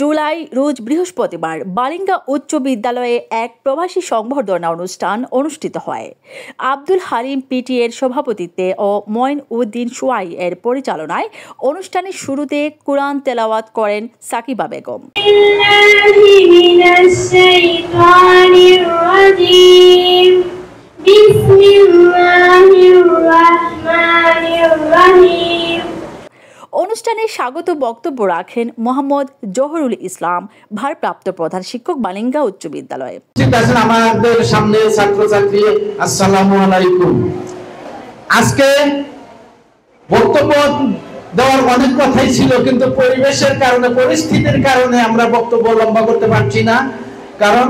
জুলাই রোজ বৃহস্পতিবার বালিঙ্গা উচ্চ বিদ্যালয়ে এক প্রবাসী সংবর্ধনা অনুষ্ঠান অনুষ্ঠিত হয়। আব্দুল হালিম পিটি এর সভাপতিত্বে ও মঈন উদ্দিন সোয়াই এর পরিচালনায় অনুষ্ঠানের শুরুতে কুরআন তেলাওয়াত করেন সাকিবা বেগম। অনুষ্ঠানে স্বাগত বক্তব্য রাখেন মোহাম্মদ জহরুল ইসলাম, ভারপ্রাপ্ত প্রধান শিক্ষক, বালিঙ্গা উচ্চ বিদ্যালয়। আমাদের সামনে ছাত্রছাত্রী, আসসালামু আলাইকুম। আজকে বক্তব্য দেওয়ার অনেক কথাই ছিল, কিন্তু পরিবেশের কারণে, পরিস্থিতির কারণে আমরা বক্তব্য লম্বা করতে পারছি না। কারণ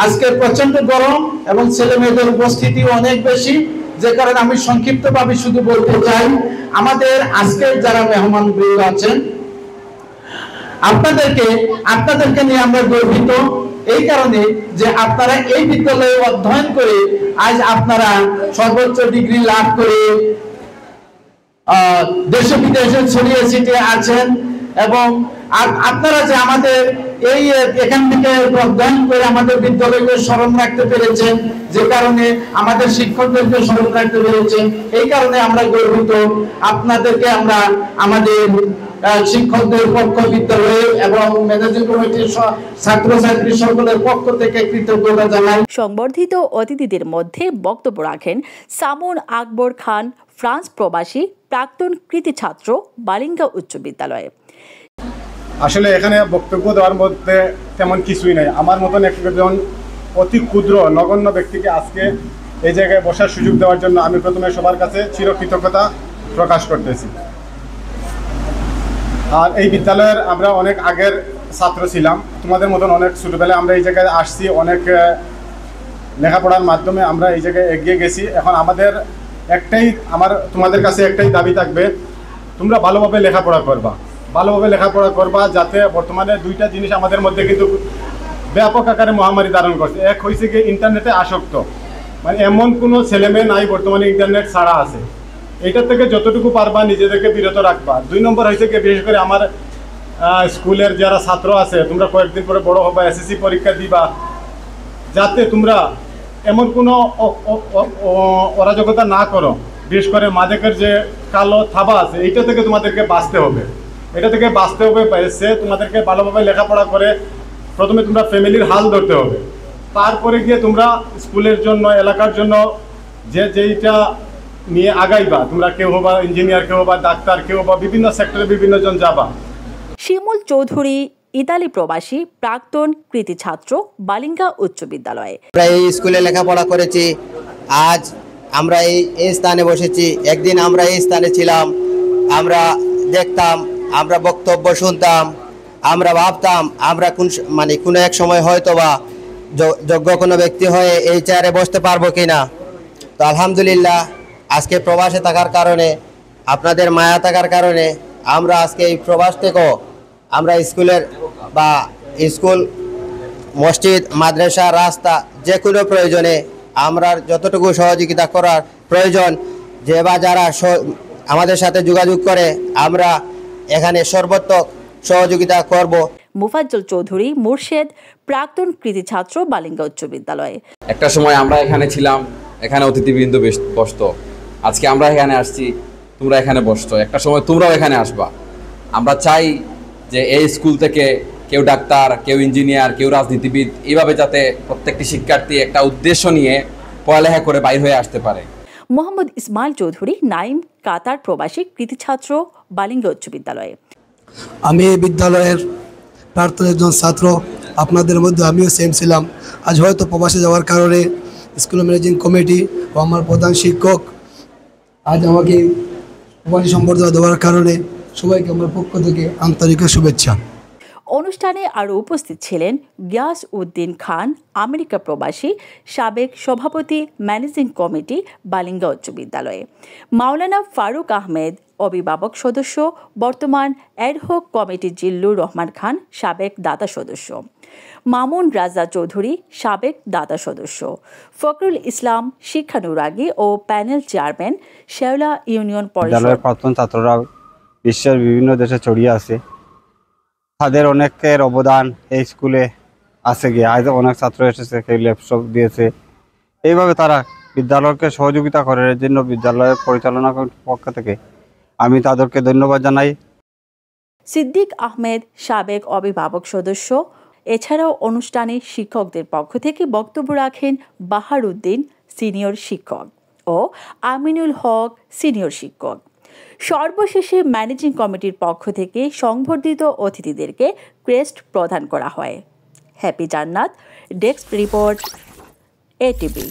আজকে প্রচন্ড গরম এবং ছেলে মেয়েদের উপস্থিতি অনেক বেশি, যে কারণে আমি সংক্ষিপ্তভাবে শুধু বলতে চাই, আমাদের আজকের যারা মেহমানবৃন্দ আছেন আপনাদেরকে নিয়ে আমরা গর্বিত এই কারণে যে আপনারা এই বিদ্যালয়ে অধ্যয়ন করে আজ আপনারা সর্বোচ্চ ডিগ্রি লাভ করে দেশে বিদেশে ছড়িয়ে ছিটিয়ে আছেন, এবং আপনারা যে আমাদের এই এখান থেকে অধ্যয়ন করে আমাদের বিদ্যালয়কে স্মরণ রাখতে পেরেছেন, যে কারণে আমাদের শিক্ষকদেরকে স্মরণ রাখতে পেরেছেন, এই কারণে আমরা গর্বিত। আপনাদেরকে আমরা আমাদের শিক্ষকদের পক্ষ, বিদ্যালয় এবং ম্যানেজিং কমিটির ছাত্রছাত্রী সকলের পক্ষ থেকে কৃতজ্ঞতা জানাই। সংবর্ধিত অতিথিদের মধ্যে বক্তব্য রাখেন সামুন আকবর খান, ফ্রান্স প্রবাসী, প্রাক্তন কৃতি ছাত্র, বালিঙ্গা উচ্চ বিদ্যালয়ে। আসলে এখানে বক্তব্য দেওয়ার মধ্যে তেমন কিছুই নাই। আমার মতন একজন অতি ক্ষুদ্র নগণ্য ব্যক্তিকে আজকে এই জায়গায় বসার সুযোগ দেওয়ার জন্য আমি প্রথমে সবার কাছে চিরকৃতজ্ঞতা প্রকাশ করতেছি। আর এই বিদ্যালয়ের আমরা অনেক আগের ছাত্র ছিলাম, তোমাদের মতন অনেক ছোটোবেলায় আমরা এই জায়গায় আসছি, অনেক লেখাপড়ার মাধ্যমে আমরা এই জায়গায় এগিয়ে গেছি। এখন তোমাদের কাছে একটাই দাবি থাকবে, তোমরা ভালোভাবে লেখাপড়া করবা, যাতে বর্তমানে দুইটা জিনিস আমাদের মধ্যে কিন্তু ব্যাপক আকারে মহামারী ধারণ করছে। এক হয়েছে কি ইন্টারনেটে আসক্ত, মানে এমন কোনো ছেলেমেয়ে নাই বর্তমানে ইন্টারনেট ছাড়া আছে। এইটার থেকে যতটুকু পারবা নিজেদেরকে বিরত রাখবা। 2 নম্বর হয়েছে কি, বিশেষ করে আমার স্কুলের যারা ছাত্র আছে, তোমরা কয়েকদিন পরে বড় হবা, এসএসসি পরীক্ষা দিবা, যাতে তোমরা এমন কোনো অরাজকতা না করো। বিশেষ করে মাদকের যে কালো থাবা আছে, এইটা থেকে তোমাদেরকে বাঁচতে হবে। সে তোমাদেরকে ভালোভাবে লেখাপড়া করে প্রথমে তোমরা ফ্যামিলির হাল ধরতে হবে, তারপরে গিয়ে তোমরা স্কুলের জন্য, এলাকার জন্য যেইটা নিয়ে আগাইবা। তোমরা কেউ হবা ইঞ্জিনিয়ার, কেউ হবা ডাক্তার, কেউ হবা বিভিন্ন সেক্টরে বিভিন্ন জন যাবা। শিমুল চৌধুরী, ইতালি প্রবাসী, প্রাক্তন কৃতি ছাত্র, বালিঙ্গা উচ্চ বিদ্যালয়ে। আমরা এই স্কুলে লেখাপড়া করেছি, আজ আমরা এই স্থানে বসেছি। একদিন আমরা এই স্থানে ছিলাম, আমরা দেখতাম, আমরা বক্তব্য শুনতাম, আমরা ভাবতাম আমরা কোনো এক সময় হয়তো বা যোগ্য কোনো ব্যক্তি হয়ে এই চেয়ারে বসতে পারবো কিনা। তো আলহামদুলিল্লাহ, আজকে প্রবাসে থাকার কারণে, আপনাদের মায়া থাকার কারণে আমরা আজকে এই প্রবাস থেকেও আমরা স্কুল, মসজিদ, মাদ্রাসা, রাস্তা, যে কোনো প্রয়োজনে আমরা যতটুকু সহযোগিতা করার প্রয়োজন, যে বা যারা আমাদের সাথে যোগাযোগ করে, আমরা এখানে সর্বোত্তম সহযোগিতা করব। মুফাজ্জল চৌধুরী, মুর্শেদ, প্রাক্তন কৃতি ছাত্র, বালিঙ্গা উচ্চ বিদ্যালয়ে। একটা সময় আমরা এখানে ছিলাম, এখানে অতিথিবৃন্দ বসতো। আজকে আমরা এখানে আসছি, তোমরা এখানে বসতো, একটা সময় তোমরাও এখানে আসবা। আমরা চাই যে এই স্কুল থেকে কেউ ডাক্তার, কেউ ইঞ্জিনিয়ার, কেউ রাজনীতিবিদ, এইভাবে যাতে প্রত্যেকটি শিক্ষার্থী একটা উদ্দেশ্য নিয়ে পড়ালেখা করে বাইর হয়ে আসতে পারে। মোহাম্মদ ইসমাইল চৌধুরী, নাইম, কাতার প্রবাসী, কৃতি ছাত্র, বালিঙ্গা উচ্চ বিদ্যালয়ে। আমি এই বিদ্যালয়ের প্রাক্তন একজন ছাত্র, আপনাদের মধ্যে আমিও সেম ছিলাম। আজ হয়তো প্রবাসে যাওয়ার কারণে স্কুল ম্যানেজিং কমিটি ও আমার প্রধান শিক্ষক আজ আমাকে প্রবাসী সম্বর্ধনা দেওয়ার কারণে সবাইকে আমার পক্ষ থেকে আন্তরিক শুভেচ্ছা। অনুষ্ঠানে আরও উপস্থিত ছিলেন গিয়াস উদ্দিন খান, আমেরিকা প্রবাসী, সাবেক সভাপতি, ম্যানেজিং কমিটি, বালিঙ্গা উচ্চ বিদ্যালয়ে, মাওলানা ফারুক আহমেদ, অভিভাবক সদস্য, বর্তমান অ্যাডহক কমিটি, জিল্লুর রহমান খান, সাবেক দাতা সদস্য, মামুন রাজা চৌধুরী, সাবেক দাতা সদস্য, ফখরুল ইসলাম, শিক্ষানুরাগী ও প্যানেল চেয়ারম্যান, শেওলা ইউনিয়ন পরিষদ। প্রাক্তন ছাত্ররা বিশ্বের বিভিন্ন দেশে ছড়িয়ে আছে। তাদের অনেকের অবদান এই স্কুলে আছে গিয়ে আজ অনেক ছাত্র এসেছে, কেউ ল্যাপটপ দিয়েছে। এইভাবে তারা বিদ্যালয়কে সহযোগিতা করে, এর জন্য বিদ্যালয়ের পরিচালনা কমিটির পক্ষ থেকে আমি তাদেরকে ধন্যবাদ জানাই। সিদ্দিক আহমেদ সাবেক অভিভাবক সদস্য, এছাড়াও অনুষ্ঠানে শিক্ষকদের পক্ষ থেকে বক্তব্য রাখেন বাহার উদ্দিন সিনিয়র শিক্ষক ও আমিনুল হক সিনিয়র শিক্ষক। সর্বশেষে ম্যানেজিং কমিটির পক্ষ থেকে সংবর্ধিত অতিথিদেরকে ক্রেস্ট প্রদান করা হয়। হ্যাপি জান্নাত, ডেস্ক রিপোর্ট, এটিভি।